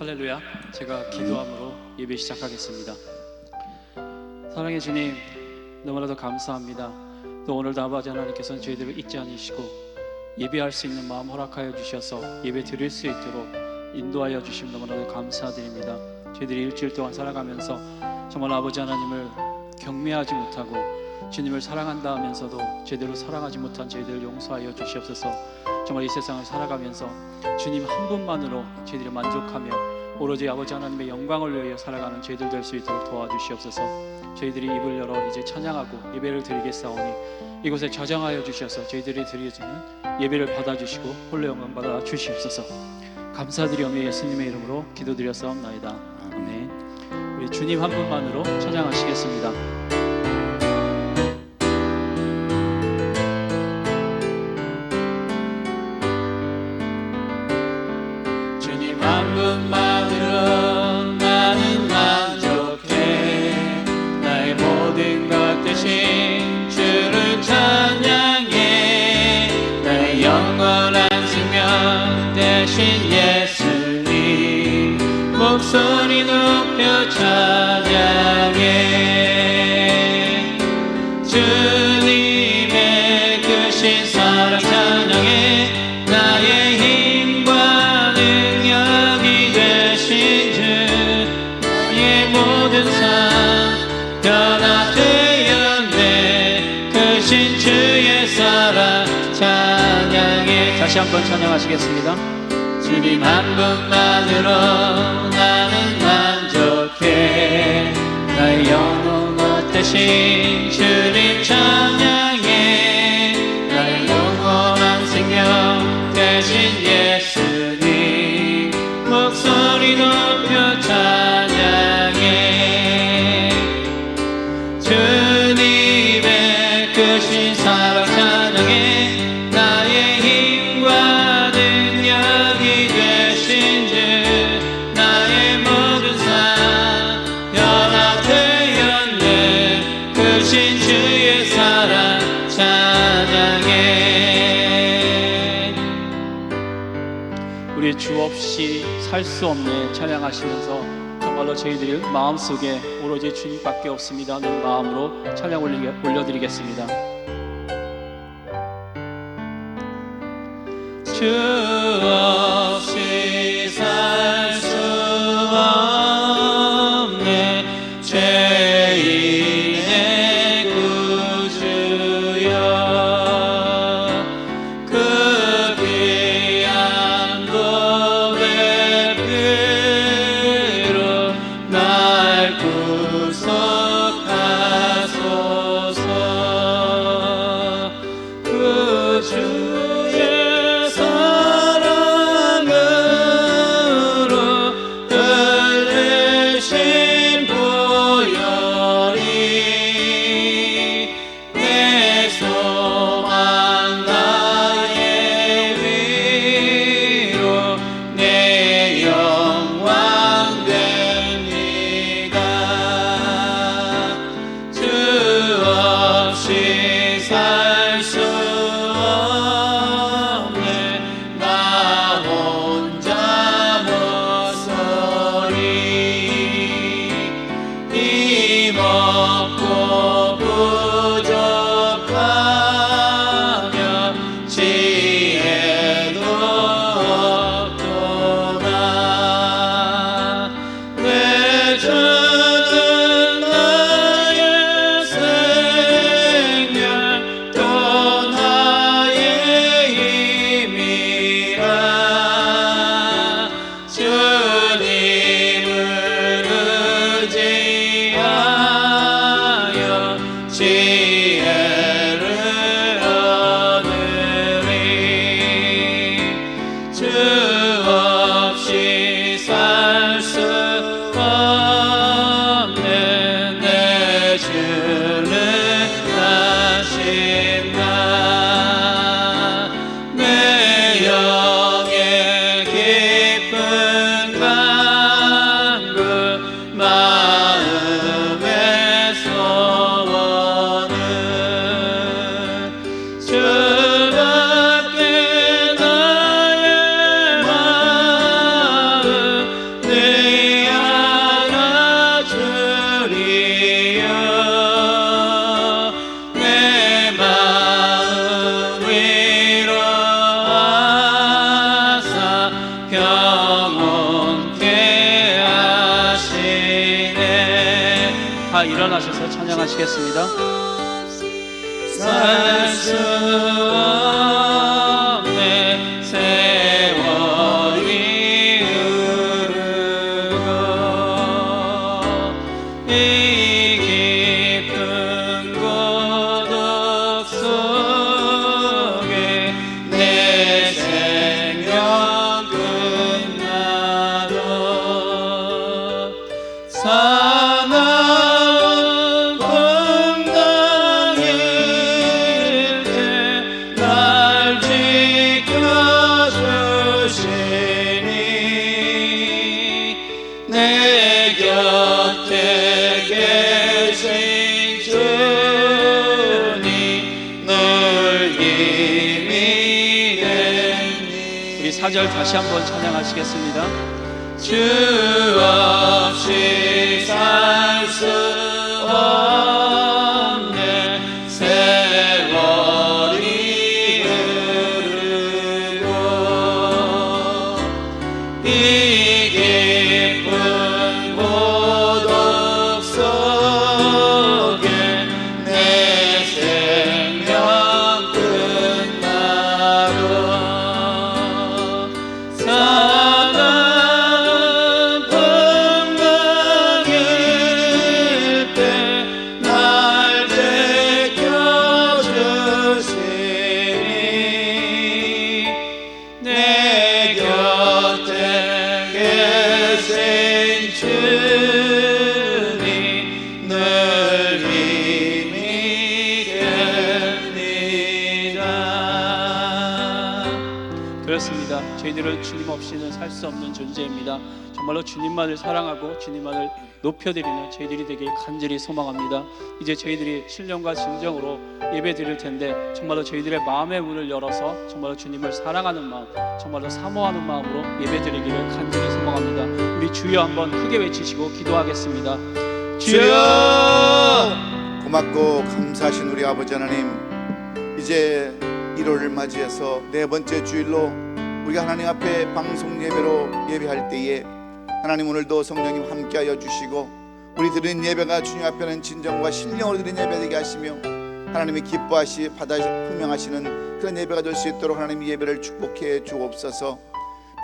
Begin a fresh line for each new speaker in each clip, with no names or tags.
할렐루야. 제가 기도함으로 예배 시작하겠습니다. 사랑의 주님, 너무나도 감사합니다. 또 오늘도 아버지 하나님께서는 저희들을 잊지 않으시고 예배할 수 있는 마음 허락하여 주셔서 예배 드릴 수 있도록 인도하여 주심 너무나도 감사드립니다. 저희들이 일주일 동안 살아가면서 정말 아버지 하나님을 경외하지 못하고 주님을 사랑한다 하면서도 제대로 사랑하지 못한 저희들을 용서하여 주시옵소서. 정말 이 세상을 살아가면서 주님 한 분만으로 저희들이 만족하며 오로지 아버지 하나님의 영광을 위하여 살아가는 저희들 될 수 있도록 도와주시옵소서. 저희들이 입을 열어 이제 찬양하고 예배를 드리겠사오니 이곳에 저장하여 주셔서 저희들이 드리는 예배를 받아주시고 홀로 영광 받아 주시옵소서. 감사드리오며 예수님의 이름으로 기도드렸사옵나이다. 아멘. 우리 주님 한 분만으로 찬양하시겠습니다. 주님 한 분만으로 나는 만족해. 나의 모든 것 대신 주를 찬양해. 나의 영원한 생명 대신 예수님 목소리 높여 찬양해. 주님의 크신 사랑 찬양해. 나의 힘과 능력이 되신 주 나의 모든 삶 변화되었네. 크신 주의 사랑 찬양해. 다시 한번 찬양하시겠습니다. 주님 한 분만으로 나는 만족해. 나의 영혼의 대신 주님 찬양해. 나의 영원한 생명 대신 예수님 목소리 높여 찬양해. 주님의 크신 사랑 찬양해. 나의 힘과 능력이 되신 주 나의 모든 삶 변화되었네. 크신 주의 사랑 찬양해. 우리 주 없이 살 수 없네 찬양하시면서 정말로 저희들이 마음속에 오로지 주님밖에 없습니다 하는 마음으로 찬양 올려드리겠습니다. 주 없이 살 수 없네. 죄인의 구주여 그 귀한 보배 피로 날 구속하소서. 그 주의 사랑 다 일어나셔서 찬양하시겠습니다.
살 수 없네 세월이 흐르고 이 깊은 고독 속에 내 생명 끝나도 사나운 풍랑일 때 날 지켜주시니 내 곁에 계신 주님 늘 힘이 됩니다.
우리 4절 다시 한번 찬양하시겠습니다.
주 없이 살 수 없네 세월이 흐르고 이 깊은 고독 속에 내 생명 끝나도 사나운 풍랑일 때 날 지켜주시니 내 곁에 계신 주님 늘 힘이 됩니다.
그렇습니다. 저희들은 주님 없이는 살 수 없는 존재입니다. 정말로 주님만을 사랑하고 주님만을 높여드리는 저희들이 되길 간절히 소망합니다. 이제 저희들이 신령과 진정으로 예배 드릴 텐데 정말로 저희들의 마음의 문을 열어서 정말로 주님을 사랑하는 마음, 정말로 사모하는 마음으로 예배 드리기를 간절히 소망합니다. 우리 주여 한번 크게 외치시고 기도하겠습니다.
주여!
고맙고 감사하신 우리 아버지 하나님, 이제 1월을 맞이해서 네 번째 주일로 우리가 하나님 앞에 방송 예배로 예배할 때에 하나님 오늘도 성령님 함께하여 주시고 우리 드리는 예배가 주님 앞에는 진정과 신령으로 드리는 예배 되게 하시며 하나님이 기뻐하시 받아 분명하시는 그런 예배가 될 수 있도록 하나님 예배를 축복해 주옵소서.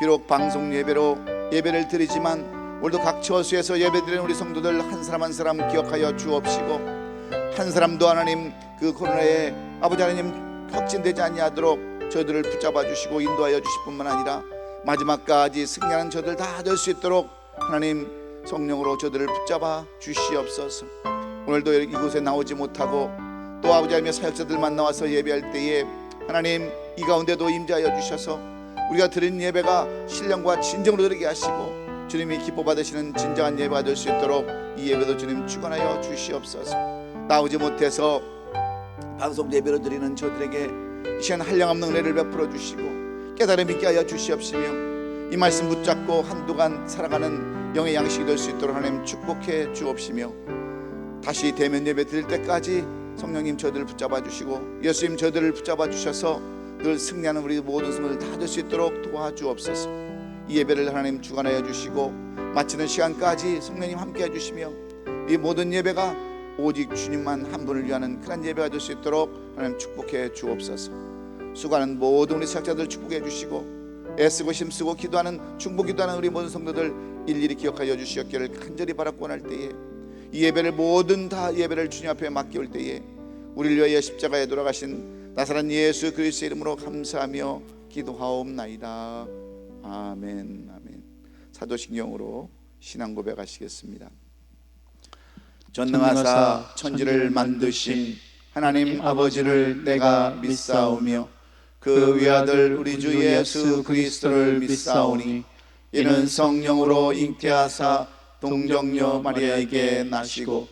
비록 방송 예배로 예배를 드리지만 오늘도 각 처소에서 예배드리는 우리 성도들 한 사람 한 사람 기억하여 주옵시고 한 사람도 하나님 그 코로나에 아버지 하나님 확진되지 아니하도록 저들을 붙잡아 주시고 인도하여 주실 뿐만 아니라 마지막까지 승리하는 저들 다 될 수 있도록 하나님 성령으로 저들을 붙잡아 주시옵소서. 오늘도 이곳에 나오지 못하고 또 아버지 하나님의 사역자들만 나와서 예배할 때에 하나님 이 가운데도 임재하여 주셔서 우리가 드린 예배가 신령과 진정으로 드리게 하시고 주님이 기뻐 받으시는 진정한 예배가 될 수 있도록 이 예배도 주님 주관하여 주시옵소서. 나오지 못해서 방송 예배로 드리는 저들에게 이 시간 한량없는 은혜를 베풀어 주시고 깨달음 있게 하여 주시옵시며 이 말씀 붙잡고 한동안 살아가는 영의 양식이 될 수 있도록 하나님 축복해 주옵시며 다시 대면 예배 드릴 때까지 성령님 저들을 붙잡아 주시고 예수님 저들을 붙잡아 주셔서 늘 승리하는 우리 모든 성도들 다 될 수 있도록 도와주옵소서. 이 예배를 하나님 주관하여 주시고 마치는 시간까지 성령님 함께 해주시며 이 모든 예배가 오직 주님만 한 분을 위하는 그런 예배가 될 수 있도록 하나님 축복해 주옵소서. 수고하는 모든 우리 사역자들 축복해 주시고 애쓰고 힘쓰고 기도하는 중보 기도하는 우리 모든 성도들 일일이 기억하여 주시옵기를 간절히 바라고 원할 때에 이 예배를 모든 다 예배를 주님 앞에 맡겨올 때에 우리를 위하여 십자가에 돌아가신 나사렛 예수 그리스도의 이름으로 감사하며 기도하옵나이다. 아멘. 아멘. 사도신경으로 신앙 고백하시겠습니다. 전능하사 천지를 만드신 하나님 아버지를 내가 믿사오며 그 위아들 우리 주 예수 그리스도를 믿사오니 이는 성령으로 잉태하사 동정녀 마리아에게 나시고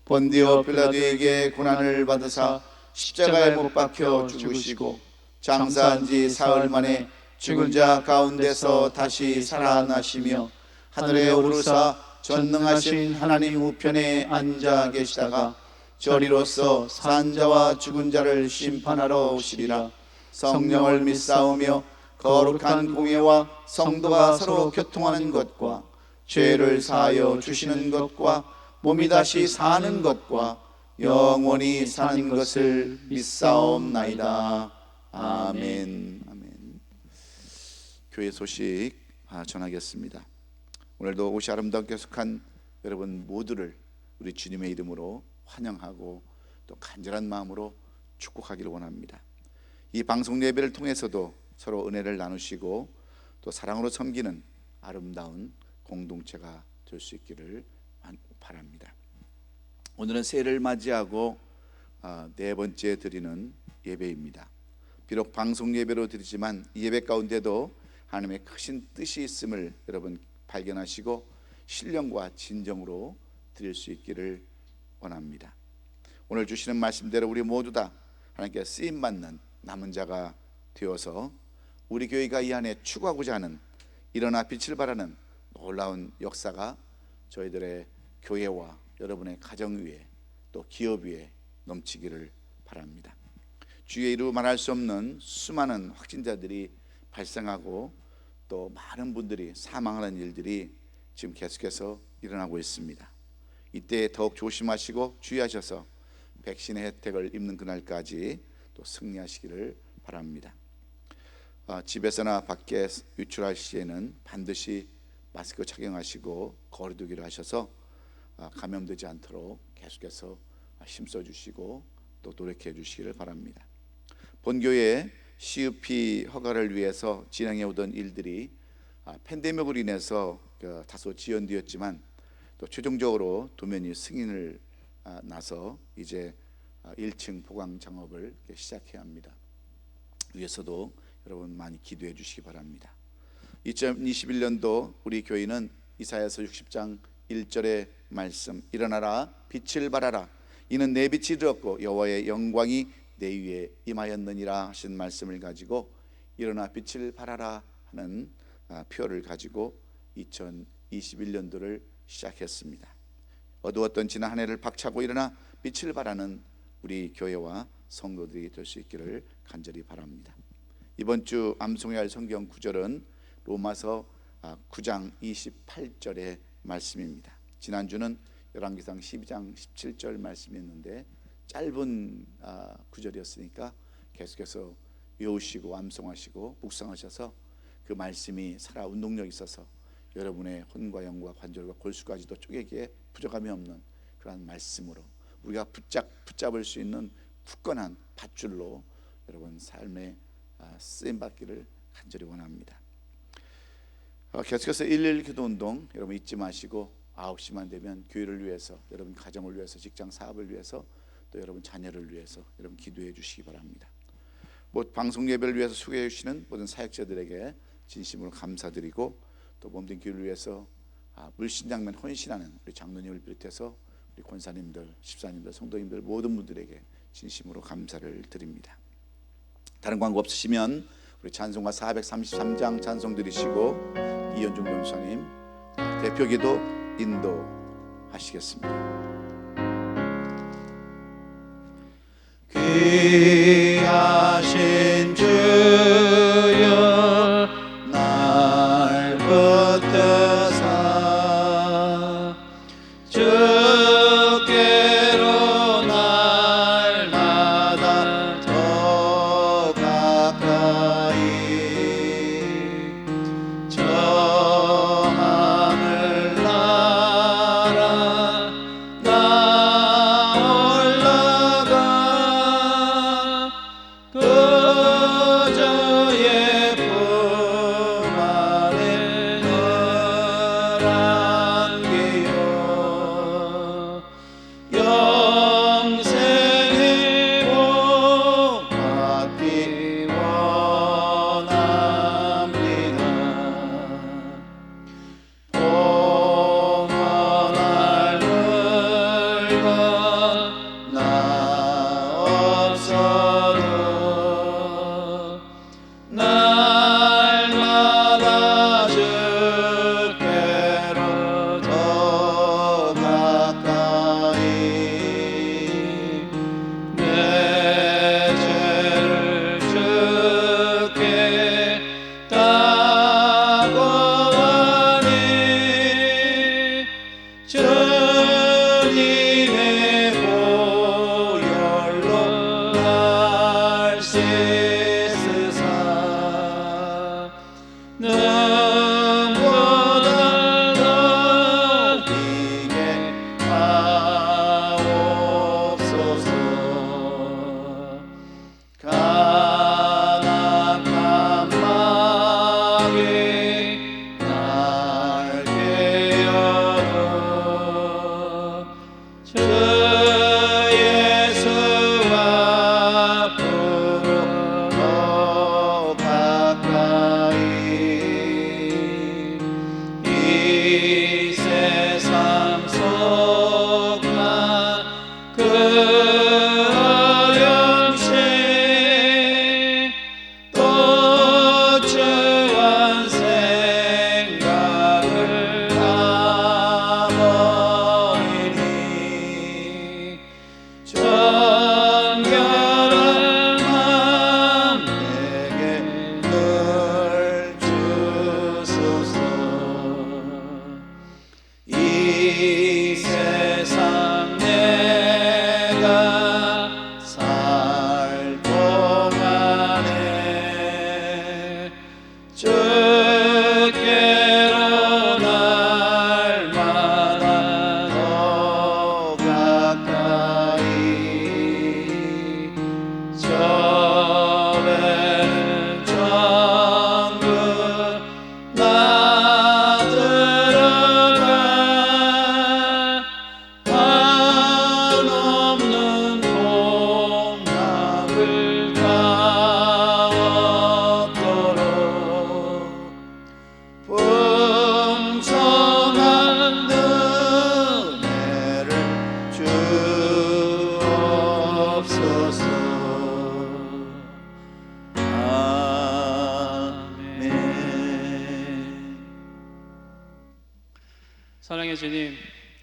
본디오 빌라도에게 고난을 받으사 십자가에 못 박혀 죽으시고 장사한 지 사흘 만에 죽은 자 가운데서 다시 살아나시며 하늘에 오르사 전능하신 하나님 우편에 앉아 계시다가 저리로서 산 자와 죽은 자를 심판하러 오시리라. 성령을 믿사오며 거룩한 공예와 성도가 서로 교통하는 것과 죄를 사하여 주시는 것과 몸이 다시 사는 것과 영원히 사는 것을 믿사옵나이다. 아멘. 아멘. 교회 소식 전하겠습니다. 오늘도 옷이 아름답게 속한 여러분 모두를 우리 주님의 이름으로 환영하고 또 간절한 마음으로 축복하기를 원합니다. 이 방송 예배를 통해서도 서로 은혜를 나누시고 또 사랑으로 섬기는 아름다운 공동체가 될 수 있기를 바랍니다. 오늘은 새해를 맞이하고 네 번째 드리는 예배입니다. 비록 방송 예배로 드리지만 이 예배 가운데도 하나님의 크신 뜻이 있음을 여러분 발견하시고 신령과 진정으로 드릴 수 있기를 원합니다. 오늘 주시는 말씀대로 우리 모두 다 하나님께 쓰임받는 남은 자가 되어서 우리 교회가 이 안에 추구하고자 하는 일어나 빛을 발하는 놀라운 역사가 저희들의 교회와 여러분의 가정 위에 또 기업 위에 넘치기를 바랍니다. 주의 이루 말할 수 없는 수많은 확진자들이 발생하고 또 많은 분들이 사망하는 일들이 지금 계속해서 일어나고 있습니다. 이때 더욱 조심하시고 주의하셔서 백신의 혜택을 입는 그날까지 또 승리하시기를 바랍니다. 집에서나 밖에 유출할 시에는 반드시 마스크 착용하시고 거리두기를 하셔서 감염되지 않도록 계속해서 힘써 주시고 또 노력해 주시기를 바랍니다. 본교회 CUP 허가를 위해서 진행해 오던 일들이 팬데믹으로 인해서 다소 지연되었지만 또 최종적으로 도면이 승인을 나서 이제 1층 보강 작업을 시작해야 합니다. 위에서도 여러분 많이 기도해 주시기 바랍니다. 2021년도 우리 교회는 이사야서 60장 1절의 말씀, 일어나라 빛을 발하라 이는 내 빛이 되었고 여호와의 영광이 내 위에 임하였느니라 하신 말씀을 가지고 일어나 빛을 발하라 하는 표를 가지고 2021년도를 시작했습니다. 어두웠던 지난 한 해를 박차고 일어나 빛을 발하는 우리 교회와 성도들이 될 수 있기를 간절히 바랍니다. 이번 주 암송해야 할 성경 구절은 로마서 9장 28절의 말씀입니다. 지난주는 열왕기상 12장 17절 말씀이었는데 짧은 구절이었으니까 계속해서 외우시고 암송하시고 묵상하셔서 그 말씀이 살아 운동력 있어서 여러분의 혼과 영과 관절과 골수까지도 쪼개기에 부족함이 없는 그러한 말씀으로 우리가 붙잡을 수 있는 굳건한 밧줄로 여러분 삶에 쓰임받기를 간절히 원합니다. 계속해서 1.1 기도운동 여러분 잊지 마시고 9시만 되면 교회를 위해서 여러분 가정을 위해서 직장 사업을 위해서 또 여러분 자녀를 위해서 여러분 기도해 주시기 바랍니다. 방송 예배를 위해서 수고해 주시는 모든 사역자들에게 진심으로 감사드리고 또 몸된 교회를 위해서 물신장면 헌신하는 우리 장로님을 비롯해서 우리 권사님들, 집사님들, 성도님들 모든 분들에게 진심으로 감사를 드립니다. 다른 광고 없으시면 우리 찬송가 433장 찬송 드리시고 이현중 전사님 대표기도 인도하시겠습니다.
귀하신 주여 날 붙드사 주께로 날마다 더 가까이 저 하늘 나라 나 올라가 그저의 품 안에 풍성한 은혜를 주옵소서. 아멘.
사랑의 주님,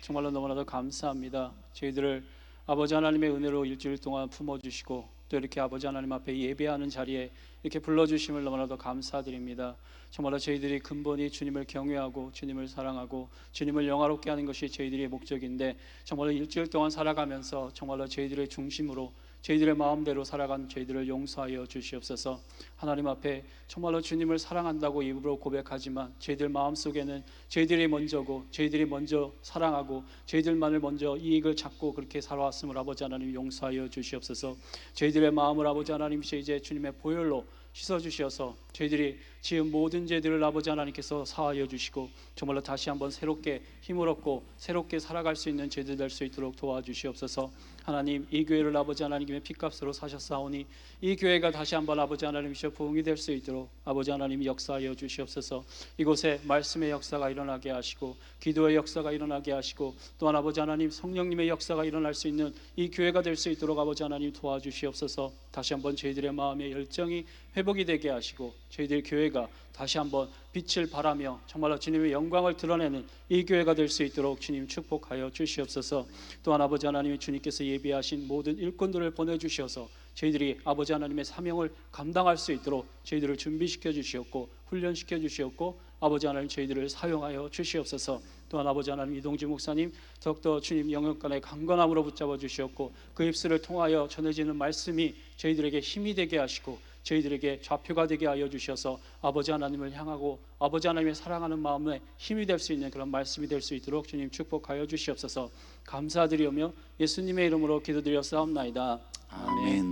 정말로 너무나도 감사합니다. 저희들을 아버지 하나님의 은혜로 일주일 동안 품어주시고 또 이렇게 아버지 하나님 앞에 예배하는 자리에 이렇게 불러주심을 너무나도 감사드립니다. 정말로 저희들이 근본이 주님을 경외하고 주님을 사랑하고 주님을 영화롭게 하는 것이 저희들의 목적인데, 정말로 일주일 동안 살아가면서 정말로 저희들의 중심으로 저희들의 마음대로 살아간 저희들을 용서하여 주시옵소서. 하나님 앞에 정말로 주님을 사랑한다고 입으로 고백하지만 저희들 마음속에는 저희들이 먼저고 저희들이 먼저 사랑하고 저희들만을 먼저 이익을 찾고 그렇게 살아왔음을 아버지 하나님 용서하여 주시옵소서. 저희들의 마음을 아버지 하나님께서 이제 주님의 보혈로 씻어주셔서 저희들이 지은 모든 죄들을 아버지 하나님께서 사하여 주시고 정말로 다시 한번 새롭게 힘을 얻고 새롭게 살아갈 수 있는 죄들 될 수 있도록 도와주시옵소서. 하나님, 이 교회를 아버지 하나님의 피값으로 사셨사오니 이 교회가 다시 한번 아버지 하나님이시여 부흥이 될 수 있도록 아버지 하나님이 역사하여 주시옵소서. 이곳에 말씀의 역사가 일어나게 하시고 기도의 역사가 일어나게 하시고 또한 아버지 하나님 성령님의 역사가 일어날 수 있는 이 교회가 될 수 있도록 아버지 하나님 도와주시옵소서. 다시 한번 저희들의 마음의 열정이 회복이 되게 하시고 저희들 교회가 다시 한번 빛을 발하며 정말로 주님의 영광을 드러내는 이 교회가 될 수 있도록 주님 축복하여 주시옵소서. 또한 아버지 하나님이 주님께서 예비하신 모든 일꾼들을 보내주셔서 저희들이 아버지 하나님의 사명을 감당할 수 있도록 저희들을 준비시켜 주시었고 훈련시켜 주시었고 아버지 하나님 저희들을 사용하여 주시옵소서. 또한 아버지 하나님 이동지 목사님 더욱더 주님 영역간의 강건함으로 붙잡아 주시었고 그 입술을 통하여 전해지는 말씀이 저희들에게 힘이 되게 하시고 저희들에게 좌표가 되게 하여 주셔서 아버지 하나님을 향하고 아버지 하나님의 사랑하는 마음에 힘이 될 수 있는 그런 말씀이 될 수 있도록 주님 축복하여 주시옵소서. 감사드리오며 예수님의 이름으로 기도드렸사옵나이다. 아멘.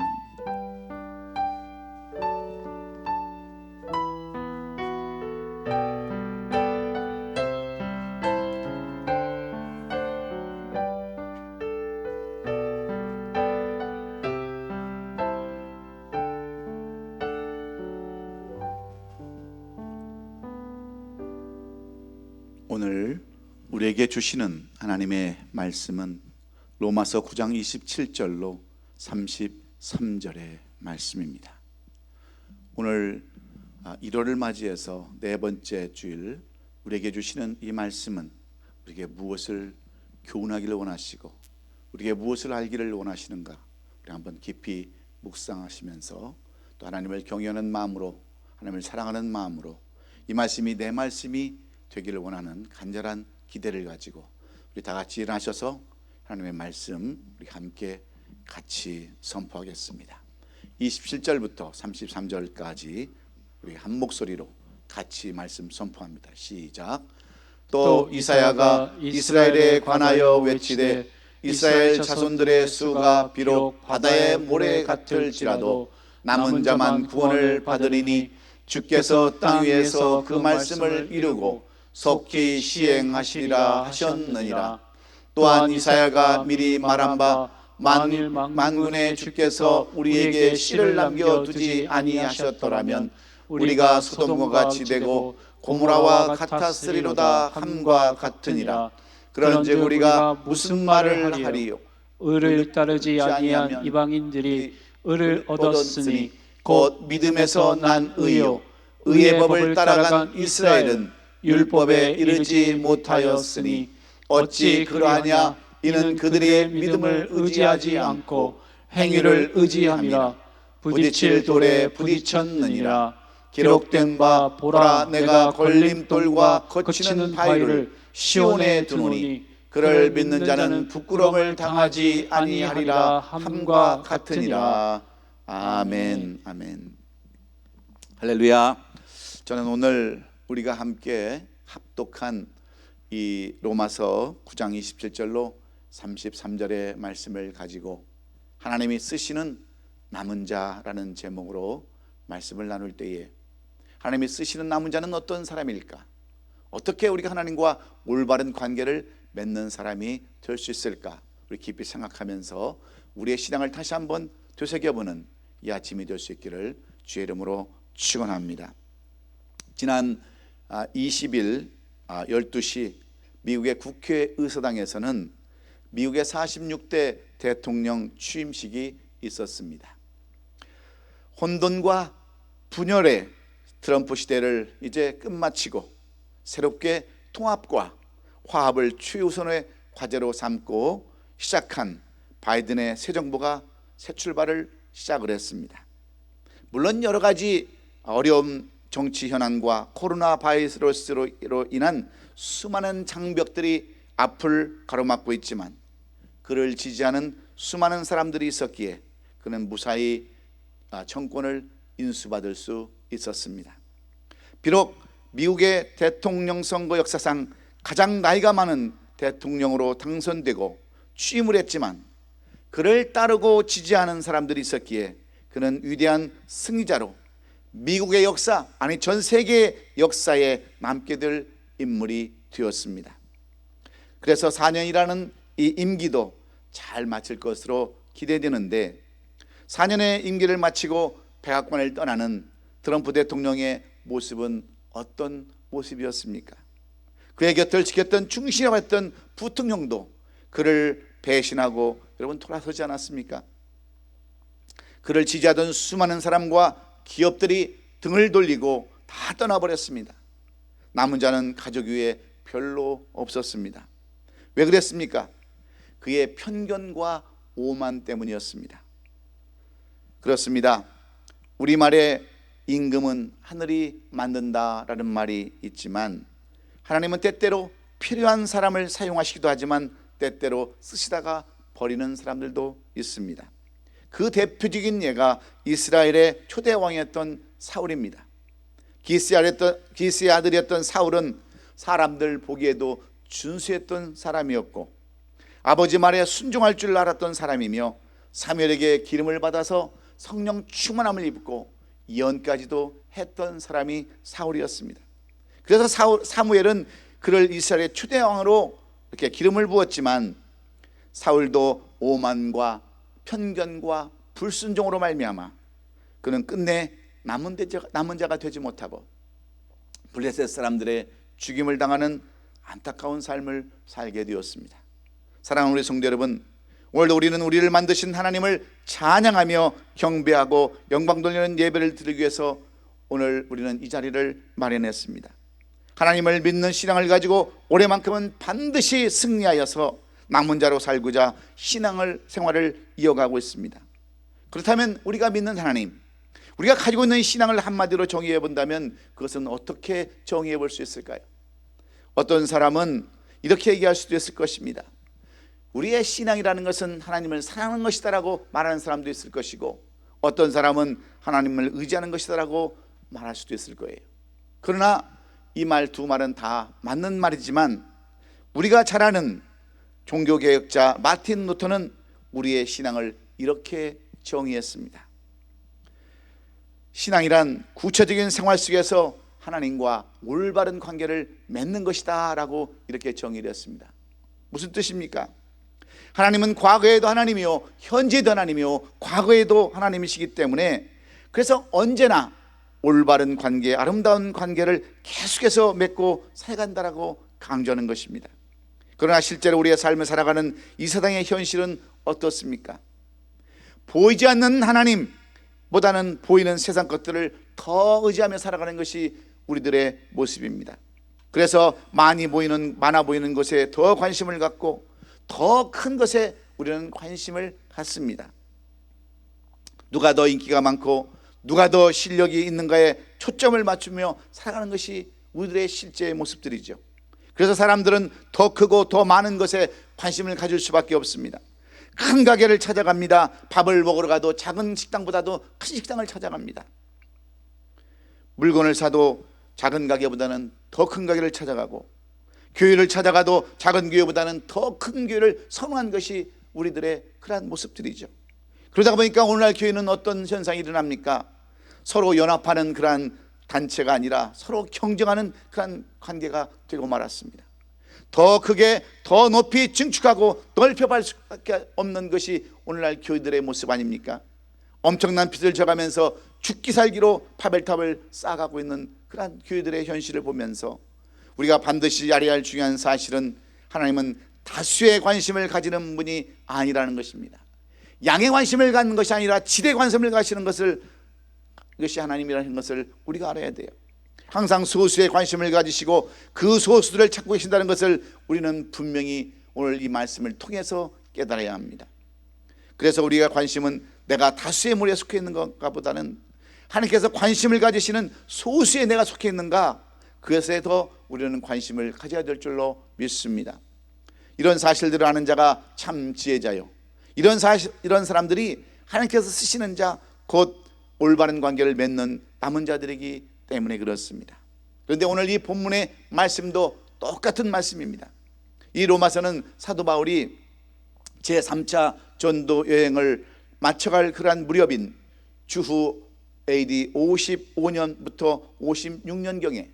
오늘 우리에게 주시는 하나님의 말씀은 로마서 9장 27절로 33절의 말씀입니다. 오늘 1월을 맞이해서 네 번째 주일 우리에게 주시는 이 말씀은 우리에게 무엇을 교훈하기를 원하시고 우리에게 무엇을 알기를 원하시는가, 우리 한번 깊이 묵상하시면서 또 하나님을 경외하는 마음으로 하나님을 사랑하는 마음으로 이 말씀이 내 말씀이 되기를 원하는 간절한 기대를 가지고 우리 다 같이 일어나셔서 하나님의 말씀 우리 함께 같이 선포하겠습니다. 27절부터 33절까지 우리 한 목소리로 같이 말씀 선포합니다. 시작. 또 이사야가 이스라엘에 관하여 외치되 이스라엘 자손들의 수가 비록 바다의 모래 같을지라도 남은 자만 구원을 받으리니 주께서 땅 위에서 그 말씀을 이루고 속히 시행하시리라 하셨느니라. 또한 이사야가 미리 말한 바 만일 만군의 주께서 우리에게 씨를 남겨두지 아니하셨더라면 우리가 소돔과 같이 되고 고모라와 같았으리로다 함과 같으니라. 그런즉 우리가 무슨 말을 하리요?
의를 따르지 아니한 이방인들이 의를 얻었으니
곧 믿음에서 난 의요 의의 법을 따라간 이스라엘은 율법에 이르지 못하였으니 어찌 그러하냐? 이는 그들의 믿음을 의지하지 않고 행위를 의지함이라. 부딪힐 돌에 부딪혔느니라. 기록된 바 보라, 내가 걸림돌과 거치는 바위를 시온에 두노니 그를 믿는 자는 부끄러움을 당하지 아니하리라 함과 같으니라. 아멘. 아멘. 할렐루야. 저는 오늘 우리가 함께 합독한 이 로마서 9장 27절로 33절의 말씀을 가지고 하나님이 쓰시는 남은 자라는 제목으로 말씀을 나눌 때에 하나님이 쓰시는 남은 자는 어떤 사람일까? 어떻게 우리가 하나님과 올바른 관계를 맺는 사람이 될 수 있을까? 우리 깊이 생각하면서 우리의 신앙을 다시 한번 되새겨보는 이 아침이 될 수 있기를 주의 이름으로 축원합니다. 지난 20일 12시 미국의 국회 의사당에서는 미국의 46대 대통령 취임식이 있었습니다. 혼돈과 분열의 트럼프 시대를 이제 끝마치고 새롭게 통합과 화합을 최우선의 과제로 삼고 시작한 바이든의 새 정부가 새 출발을 시작을 했습니다. 물론 여러 가지 어려운 정치 현안과 코로나 바이러스로 인한 수많은 장벽들이 앞을 가로막고 있지만 그를 지지하는 수많은 사람들이 있었기에 그는 무사히 정권을 인수받을 수 있었습니다. 비록 미국의 대통령 선거 역사상 가장 나이가 많은 대통령으로 당선되고 취임을 했지만 그를 따르고 지지하는 사람들이 있었기에 그는 위대한 승리자로 미국의 역사, 아니 전 세계의 역사에 남게 될 인물이 되었습니다. 그래서 4년이라는 이 임기도 잘 마칠 것으로 기대되는데 4년의 임기를 마치고 백악관을 떠나는 트럼프 대통령의 모습은 어떤 모습이었습니까? 그의 곁을 지켰던 중심이라고 했던 부통령도 그를 배신하고 여러분 돌아서지 않았습니까? 그를 지지하던 수많은 사람과 기업들이 등을 돌리고 다 떠나버렸습니다. 남은 자는 가족 위에 별로 없었습니다. 왜 그랬습니까? 그의 편견과 오만 때문이었습니다. 그렇습니다. 우리말에 임금은 하늘이 만든다라는 말이 있지만 하나님은 때때로 필요한 사람을 사용하시기도 하지만 때때로 쓰시다가 버리는 사람들도 있습니다. 그 대표적인 예가 이스라엘의 초대 왕이었던 사울입니다. 기스의 아들이었던 사울은 사람들 보기에도 준수했던 사람이었고 아버지 말에 순종할 줄 알았던 사람이며 사무엘에게 기름을 받아서 성령 충만함을 입고 예언까지도 했던 사람이 사울이었습니다. 그래서 사무엘은 그를 이스라엘의 초대 왕으로 이렇게 기름을 부었지만 사울도 오만과 편견과 불순종으로 말미암아 그는 끝내 남은 자가 되지 못하고 블레셋 사람들의 죽임을 당하는 안타까운 삶을 살게 되었습니다. 사랑하는 우리 성도 여러분, 오늘도 우리는 우리를 만드신 하나님을 찬양하며 경배하고 영광 돌리는 예배를 드리기 위해서 오늘 우리는 이 자리를 마련했습니다. 하나님을 믿는 신앙을 가지고 올해만큼은 반드시 승리하여서 남은 자로 살고자 생활을 이어가고 있습니다. 그렇다면 우리가 믿는 하나님, 우리가 가지고 있는 신앙을 한마디로 정의해 본다면 그것은 어떻게 정의해 볼 수 있을까요? 어떤 사람은 이렇게 얘기할 수도 있을 것입니다. 우리의 신앙이라는 것은 하나님을 사랑하는 것이다라고 말하는 사람도 있을 것이고 어떤 사람은 하나님을 의지하는 것이다라고 말할 수도 있을 거예요. 그러나 이 말 두 말은 다 맞는 말이지만 우리가 잘 아는 종교개혁자 마틴 루터는 우리의 신앙을 이렇게 정의했습니다. 신앙이란 구체적인 생활 속에서 하나님과 올바른 관계를 맺는 것이다 라고 이렇게 정의를 했습니다. 무슨 뜻입니까? 하나님은 과거에도 하나님이요 현재도 하나님이요 과거에도 하나님이시기 때문에 그래서 언제나 올바른 관계, 아름다운 관계를 계속해서 맺고 살아간다라고 강조하는 것입니다. 그러나 실제로 우리의 삶을 살아가는 이 세상의 현실은 어떻습니까? 보이지 않는 하나님보다는 보이는 세상 것들을 더 의지하며 살아가는 것이 우리들의 모습입니다. 그래서 많아 보이는 것에 더 관심을 갖고 더 큰 것에 우리는 관심을 갖습니다. 누가 더 인기가 많고 누가 더 실력이 있는가에 초점을 맞추며 살아가는 것이 우리들의 실제의 모습들이죠. 그래서 사람들은 더 크고 더 많은 것에 관심을 가질 수밖에 없습니다. 큰 가게를 찾아갑니다. 밥을 먹으러 가도 작은 식당보다도 큰 식당을 찾아갑니다. 물건을 사도 작은 가게보다는 더 큰 가게를 찾아가고 교회를 찾아가도 작은 교회보다는 더 큰 교회를 선호한 것이 우리들의 그러한 모습들이죠. 그러다 보니까 오늘날 교회는 어떤 현상이 일어납니까? 서로 연합하는 그러한 단체가 아니라 서로 경쟁하는 그러한 관계가 되고 말았습니다. 더 크게 더 높이 증축하고 넓혀갈 수밖에 없는 것이 오늘날 교회들의 모습 아닙니까? 엄청난 빚을 져가면서 죽기 살기로 바벨탑을 쌓아가고 있는 그런 교회들의 현실을 보면서 우리가 반드시 알아야 할 중요한 사실은 하나님은 다수의 관심을 가지는 분이 아니라는 것입니다. 양의 관심을 갖는 것이 아니라 질의 관심을 가시는 것을, 이것이 하나님이라는 것을 우리가 알아야 돼요. 항상 소수의 관심을 가지시고 그 소수들을 찾고 계신다는 것을 우리는 분명히 오늘 이 말씀을 통해서 깨달아야 합니다. 그래서 우리가 관심은 내가 다수의 무리에 속해 있는 것과 보다는 하나님께서 관심을 가지시는 소수에 내가 속해 있는가, 그것에 더 우리는 관심을 가져야 될 줄로 믿습니다. 이런 사실들을 아는 자가 참 지혜자요, 이런 사람들이 하나님께서 쓰시는 자, 곧 올바른 관계를 맺는 남은 자들이기 때문에 그렇습니다. 그런데 오늘 이 본문의 말씀도 똑같은 말씀입니다. 이 로마서는 사도 바울이 제3차 전도 여행을 마쳐갈 그러한 무렵인 주후 AD 55년부터 56년경에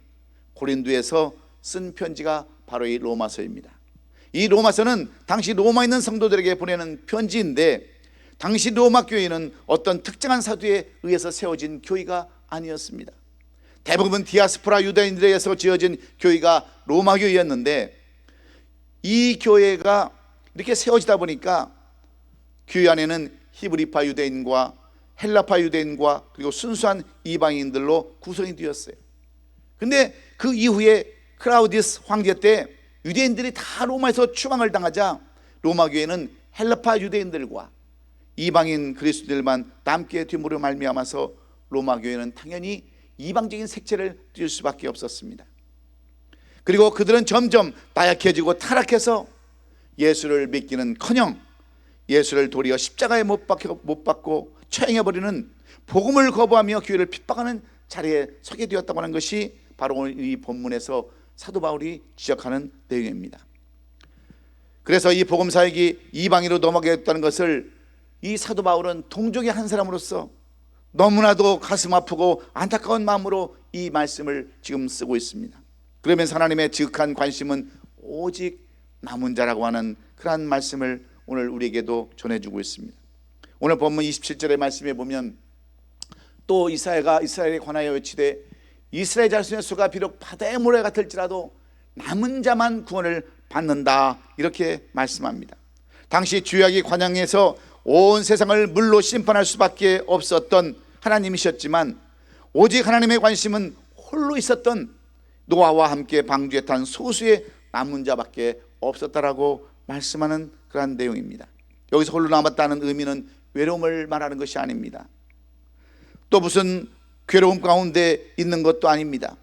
고린도에서 쓴 편지가 바로 이 로마서입니다. 이 로마서는 당시 로마에 있는 성도들에게 보내는 편지인데, 당시 로마 교회는 어떤 특정한 사도에 의해서 세워진 교회가 아니었습니다. 대부분 디아스포라 유대인들에 의해서 지어진 교회가 로마 교회였는데, 이 교회가 이렇게 세워지다 보니까 교회 안에는 히브리파 유대인과 헬라파 유대인과 그리고 순수한 이방인들로 구성이 되었어요. 근데 그 이후에 클라우디우스 황제 때 유대인들이 다 로마에서 추방을 당하자 로마 교회는 헬라파 유대인들과 이방인 그리스도들만 남게 됨으로 말미암아서 로마 교회는 당연히 이방적인 색채를 띨 수밖에 없었습니다. 그리고 그들은 점점 나약해지고 타락해서 예수를 믿기는커녕 예수를 도리어 십자가에 못 박고 처형해버리는, 복음을 거부하며 교회를 핍박하는 자리에 서게 되었다고 하는 것이 바로 오늘 이 본문에서 사도 바울이 지적하는 내용입니다. 그래서 이 복음 사역이 이방인으로 넘어가게 됐다는 것을 이 사도 바울은 동족의 한 사람으로서 너무나도 가슴 아프고 안타까운 마음으로 이 말씀을 지금 쓰고 있습니다. 그러면서 하나님의 지극한 관심은 오직 남은 자라고 하는 그러한 말씀을 오늘 우리에게도 전해주고 있습니다. 오늘 본문 27절의 말씀에 보면 또 이사야가 이스라엘에 관하여 외치되 이스라엘 자손의 수가 비록 바다의 모래 같을지라도 남은 자만 구원을 받는다, 이렇게 말씀합니다. 당시 주야기 관양에서 온 세상을 물로 심판할 수밖에 없었던 하나님이셨지만 오직 하나님의 관심은 홀로 있었던 노아와 함께 방주에 탄 소수의 남은 자밖에 없었다라고 말씀하는 그런 내용입니다. 여기서 홀로 남았다는 의미는 외로움을 말하는 것이 아닙니다. 또 무슨 괴로움 가운데 있는 것도 아닙니다.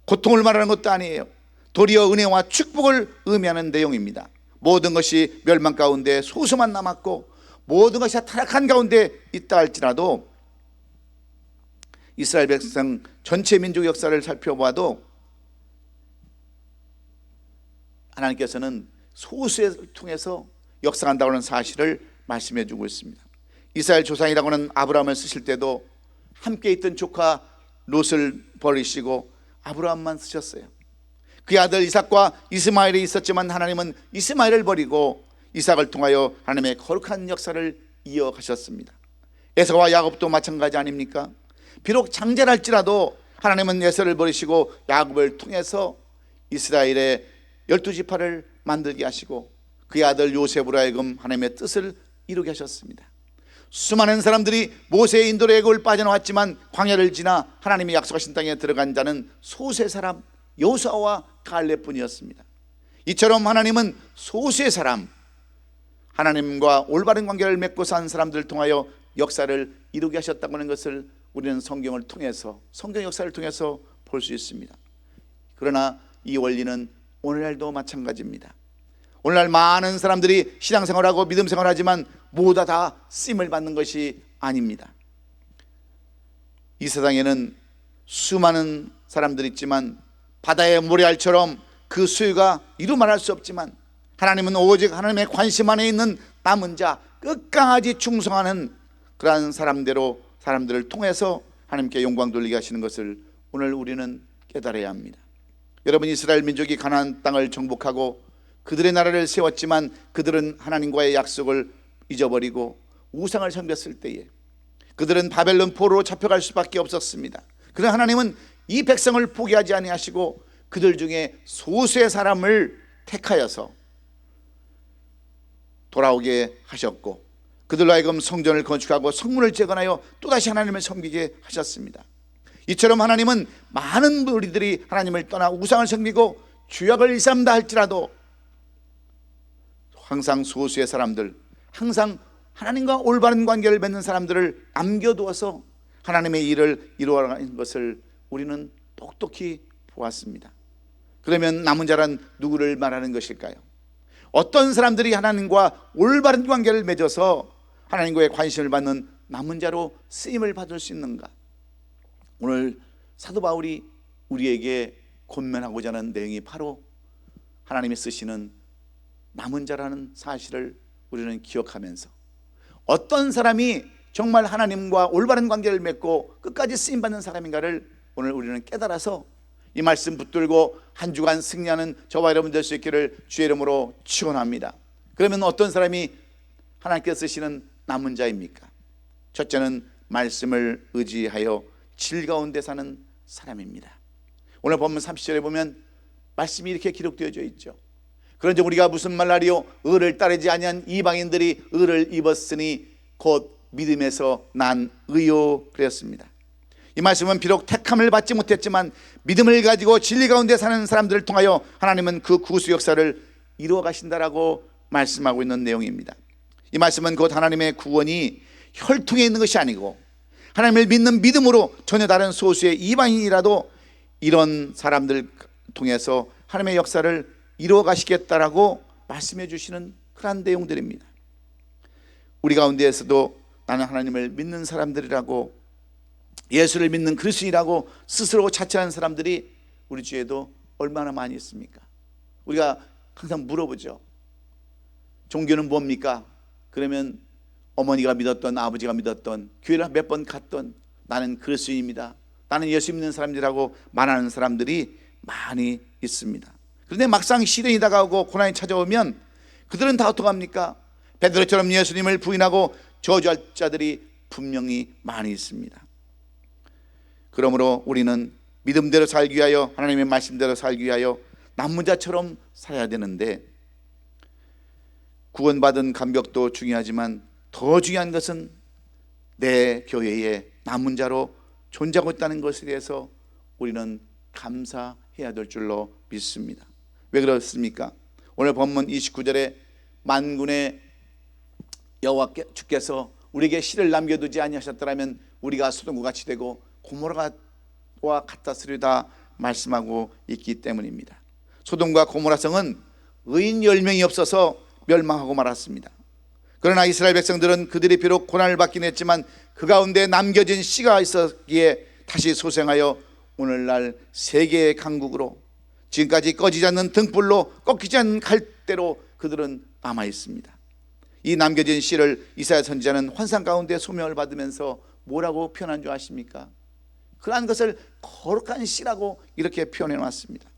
고통을 말하는 것도 아니에요. 도리어 은혜와 축복을 의미하는 내용입니다. 모든 것이 멸망 가운데 소수만 남았고 모든 것이 타락한 가운데 있다 할지라도 이스라엘 백성 전체 민족 역사를 살펴봐도 하나님께서는 소수를 통해서 역사한다고 하는 사실을 말씀해 주고 있습니다. 이스라엘 조상이라고 하는 아브라함을 쓰실 때도 함께 있던 조카 롯을 버리시고 아브라함만 쓰셨어요. 그의 아들 이삭과 이스마엘이 있었지만 하나님은 이스마엘을 버리고 이삭을 통하여 하나님의 거룩한 역사를 이어가셨습니다. 에서와 야곱도 마찬가지 아닙니까? 비록 장자랄지라도 하나님은 에서를 버리시고 야곱을 통해서 이스라엘의 12지파를 만들게 하시고 그의 아들 요셉으로 하여금 하나님의 뜻을 이루게 하셨습니다. 수많은 사람들이 모세의 인도로 애굽을 빠져나왔지만 광야를 지나 하나님이 약속하신 땅에 들어간 자는 소수의 사람 여호수아와 갈렙뿐이었습니다. 이처럼 하나님은 소수의 사람, 하나님과 올바른 관계를 맺고 산 사람들을 통하여 역사를 이루게 하셨다고 하는 것을 우리는 성경을 통해서, 성경 역사를 통해서 볼 수 있습니다. 그러나 이 원리는 오늘날도 마찬가지입니다. 오늘날 많은 사람들이 신앙생활하고 믿음생활하지만 모두 다 쓰임을 받는 것이 아닙니다. 이 세상에는 수많은 사람들이 있지만 바다의 모래알처럼 그 수요가 이루 말할 수 없지만 하나님은 오직 하나님의 관심 안에 있는 남은 자, 끝까지 충성하는 그러한 사람들을 통해서 하나님께 영광 돌리게 하시는 것을 오늘 우리는 깨달아야 합니다. 여러분, 이스라엘 민족이 가나안 땅을 정복하고 그들의 나라를 세웠지만 그들은 하나님과의 약속을 잊어버리고 우상을 섬겼을 때에 그들은 바벨론 포로로 잡혀갈 수밖에 없었습니다. 그러나 하나님은 이 백성을 포기하지 아니하시고 그들 중에 소수의 사람을 택하여서 돌아오게 하셨고, 그들로 하여금 성전을 건축하고 성문을 재건하여 또다시 하나님을 섬기게 하셨습니다. 이처럼 하나님은 많은 무리들이 하나님을 떠나 우상을 섬기고 죄악을 일삼다 할지라도 항상 소수의 사람들, 항상 하나님과 올바른 관계를 맺는 사람들을 남겨두어서 하나님의 일을 이루어가는 것을 우리는 똑똑히 보았습니다. 그러면 남은 자란 누구를 말하는 것일까요? 어떤 사람들이 하나님과 올바른 관계를 맺어서 하나님과의 관심을 받는 남은 자로 쓰임을 받을 수 있는가? 오늘 사도 바울이 우리에게 권면하고자 하는 내용이 바로 하나님이 쓰시는 남은 자라는 사실을 우리는 기억하면서 어떤 사람이 정말 하나님과 올바른 관계를 맺고 끝까지 쓰임받는 사람인가를 오늘 우리는 깨달아서 이 말씀 붙들고 한 주간 승리하는 저와 여러분 될 수 있기를 주의 이름으로 축원합니다. 그러면 어떤 사람이 하나님께서 쓰시는 남은 자입니까? 첫째는 말씀을 의지하여 질 가운데 사는 사람입니다. 오늘 본문 30절에 보면 말씀이 이렇게 기록되어져 있죠. 그런즉 우리가 무슨 말하리요? 의를 따르지 아니한 이방인들이 의를 입었으니 곧 믿음에서 난 의요 그랬습니다. 이 말씀은 비록 택함을 받지 못했지만 믿음을 가지고 진리 가운데 사는 사람들을 통하여 하나님은 그 구수 역사를 이루어 가신다라고 말씀하고 있는 내용입니다. 이 말씀은 곧 하나님의 구원이 혈통에 있는 것이 아니고 하나님을 믿는 믿음으로 전혀 다른 소수의 이방인이라도 이런 사람들 통해서 하나님의 역사를 이루어 가시겠다라고 말씀해 주시는 그런 내용들입니다. 우리 가운데에서도 나는 하나님을 믿는 사람들이라고, 예수를 믿는 그리스도인이라고 스스로 자처하는 사람들이 우리 주위에도 얼마나 많이 있습니까? 우리가 항상 물어보죠. 종교는 뭡니까? 그러면 어머니가 믿었던, 아버지가 믿었던, 교회를 몇 번 갔던, 나는 그리스도인입니다, 나는 예수 믿는 사람들이라고 말하는 사람들이 많이 있습니다. 그런데 막상 시련이 다가오고 고난이 찾아오면 그들은 다 어떡합니까? 베드로처럼 예수님을 부인하고 저주할 자들이 분명히 많이 있습니다. 그러므로 우리는 믿음대로 살기 위하여, 하나님의 말씀대로 살기 위하여 남은 자처럼 살아야 되는데, 구원받은 감격도 중요하지만 더 중요한 것은 내 교회에 남은 자로 존재하고 있다는 것에 대해서 우리는 감사해야 될 줄로 믿습니다. 왜 그렇습니까? 오늘 본문 29절에 만군의 여호와께서 우리에게 씨를 남겨두지 아니하셨더라면 우리가 소돔과 같이 되고 고모라와 같았으리다 말씀하고 있기 때문입니다. 소돔과 고모라 성은 의인 10명이 없어서 멸망하고 말았습니다. 그러나 이스라엘 백성들은 그들이 비록 고난을 받긴 했지만 그 가운데 남겨진 씨가 있었기에 다시 소생하여 오늘날 세계의 강국으로, 지금까지 꺼지지 않는 등불로, 꺾이지 않는 갈대로 그들은 남아 있습니다. 이 남겨진 씨를 이사야 선지자는 환상 가운데 소명을 받으면서 뭐라고 표현한 줄 아십니까? 그러한 것을 거룩한 씨라고 이렇게 표현해 놨습니다.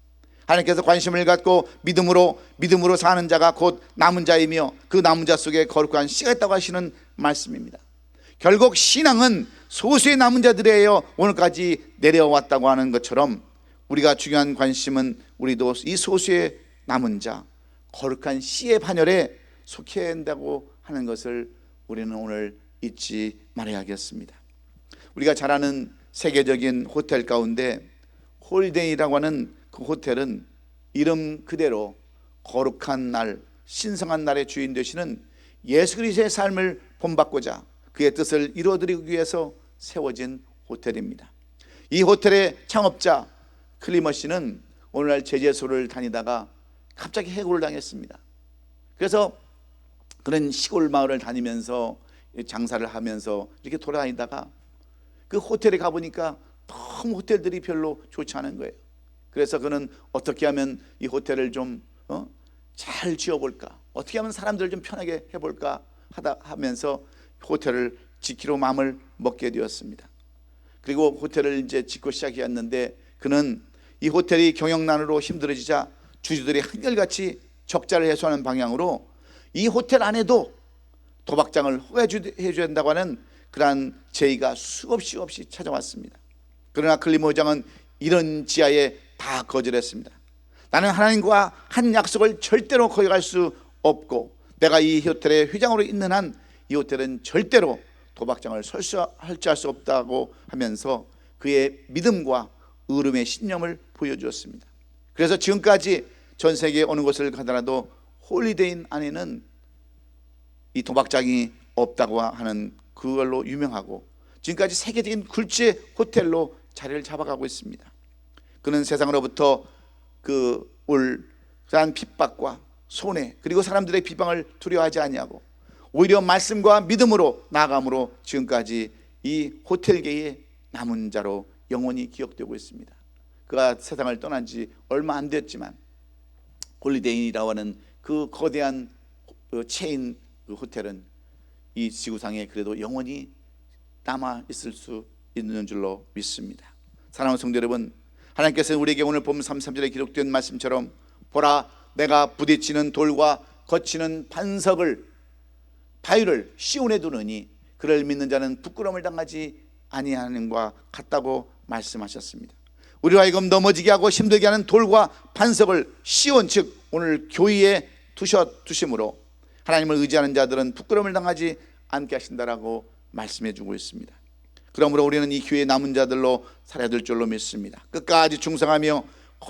하나님께서 관심을 갖고 믿음으로 사는 자가 곧 남은 자이며 그 남은 자 속에 거룩한 씨가 있다고 하시는 말씀입니다. 결국 신앙은 소수의 남은 자들이에요 오늘까지 내려왔다고 하는 것처럼 우리가 중요한 관심은 우리도 이 소수의 남은 자, 거룩한 씨의 반열에 속해야 한다고 하는 것을 우리는 오늘 잊지 말아야겠습니다. 우리가 잘 아는 세계적인 호텔 가운데 홀데이라고 하는 그 호텔은 이름 그대로 거룩한 날, 신성한 날의 주인 되시는 예수 그리스도의 삶을 본받고자 그의 뜻을 이루어드리기 위해서 세워진 호텔입니다. 이 호텔의 창업자 클리머 씨는 오늘날 제재소를 다니다가 갑자기 해고를 당했습니다. 그래서 그런 시골 마을을 다니면서 장사를 하면서 이렇게 돌아다니다가 그 호텔에 가보니까 너무 호텔들이 별로 좋지 않은 거예요. 그래서 그는 어떻게 하면 이 호텔을 좀 잘 지어볼까, 어떻게 하면 사람들을 좀 편하게 해볼까 하면서 호텔을 짓기로 마음을 먹게 되었습니다. 그리고 호텔을 이제 짓고 시작했는데 그는 이 호텔이 경영난으로 힘들어지자 주주들이 한결같이 적자를 해소하는 방향으로 이 호텔 안에도 도박장을 허가해 줘야 된다고 하는 그러한 제의가 수없이 찾아왔습니다. 그러나 클리모 회장은 이런 지하에 다 거절했습니다. 나는 하나님과 한 약속을 절대로 거역할 수 없고, 내가 이 호텔의 회장으로 있는 한 이 호텔은 절대로 도박장을 설치할 수 없다고 하면서 그의 믿음과 의름의 신념을 보여주었습니다. 그래서 지금까지 전 세계에 어느 곳을 가더라도 홀리데이 안에는 이 도박장이 없다고 하는 그걸로 유명하고, 지금까지 세계적인 굴지의 호텔로 자리를 잡아가고 있습니다. 그는 세상으로부터 올 핍박과 손해, 그리고 사람들의 비방을 두려워하지 아니하고 오히려 말씀과 믿음으로 나아감으로 지금까지 이 호텔계의 남은 자로 영원히 기억되고 있습니다. 그가 세상을 떠난 지 얼마 안 됐지만 홀리데이라고 하는 그 거대한 체인 호텔은 이 지구상에 그래도 영원히 남아 있을 수 있는 줄로 믿습니다. 사랑하는 성도 여러분, 하나님께서 우리에게 오늘 본문 33절에 기록된 말씀처럼 보라, 내가 부딪히는 돌과 거치는 바위를 시온에 두느니 그를 믿는 자는 부끄러움을 당하지 아니하는과 같다고 말씀하셨습니다. 우리와 하여금 넘어지게 하고 힘들게 하는 돌과 반석을 시온, 즉 오늘 교회에 두심으로 하나님을 의지하는 자들은 부끄러움을 당하지 않게 하신다라고 말씀해 주고 있습니다. 그러므로 우리는 이 교회의 남은 자들로 살아야 될 줄로 믿습니다. 끝까지 충성하며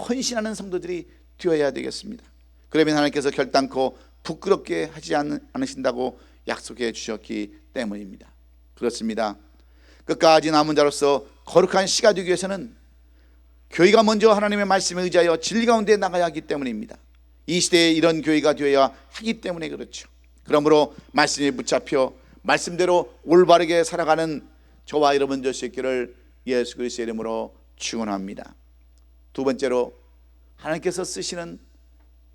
헌신하는 성도들이 되어야 되겠습니다. 그러면 하나님께서 결단코 부끄럽게 하지 않으신다고 약속해 주셨기 때문입니다. 그렇습니다. 끝까지 남은 자로서 거룩한 씨가 되기 위해서는 교회가 먼저 하나님의 말씀에 의지하여 진리 가운데 나가야 하기 때문입니다. 이 시대에 이런 교회가 되어야 하기 때문에 그렇죠. 그러므로 말씀에 붙잡혀 말씀대로 올바르게 살아가는 저와 여러분 될 수 있기를 예수 그리스도의 이름으로 축원합니다. 두 번째로, 하나님께서 쓰시는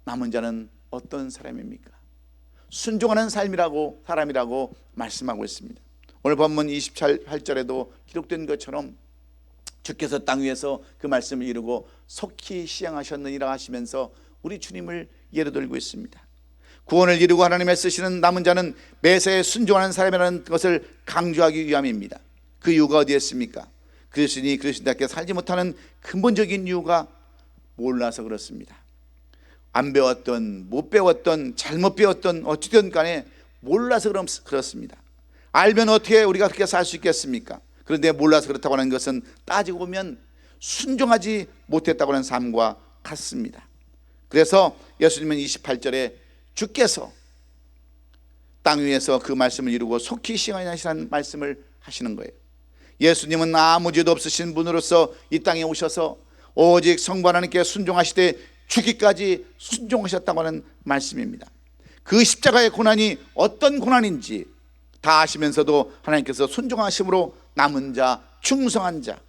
남은 자는 어떤 사람입니까? 순종하는 사람이라고 말씀하고 있습니다. 오늘 본문 28절에도 기록된 것처럼 주께서 땅 위에서 그 말씀을 이루고 속히 시행하셨느니라 하시면서 우리 주님을 예로 들고 있습니다. 구원을 이루고 하나님의 쓰시는 남은 자는 매사에 순종하는 사람이라는 것을 강조하기 위함입니다. 그 이유가 어디에 있습니까? 그리스도인이 그리스도인답게 살지 못하는 근본적인 이유가 몰라서 그렇습니다. 안 배웠던, 못 배웠던, 잘못 배웠던 어찌든 간에 몰라서 그렇습니다. 알면 어떻게 우리가 그렇게 살 수 있겠습니까? 그런데 몰라서 그렇다고 하는 것은 따지고 보면 순종하지 못했다고 하는 삶과 같습니다. 그래서 예수님은 28절에 주께서 땅 위에서 그 말씀을 이루고 속히 시행하시라는 말씀을 하시는 거예요. 예수님은 아무 죄도 없으신 분으로서 이 땅에 오셔서 오직 성부 하나님께 순종하시되 죽기까지 순종하셨다고 하는 말씀입니다. 그 십자가의 고난이 어떤 고난인지 다 아시면서도 하나님께서 순종하심으로 남은 자, 충성한 자가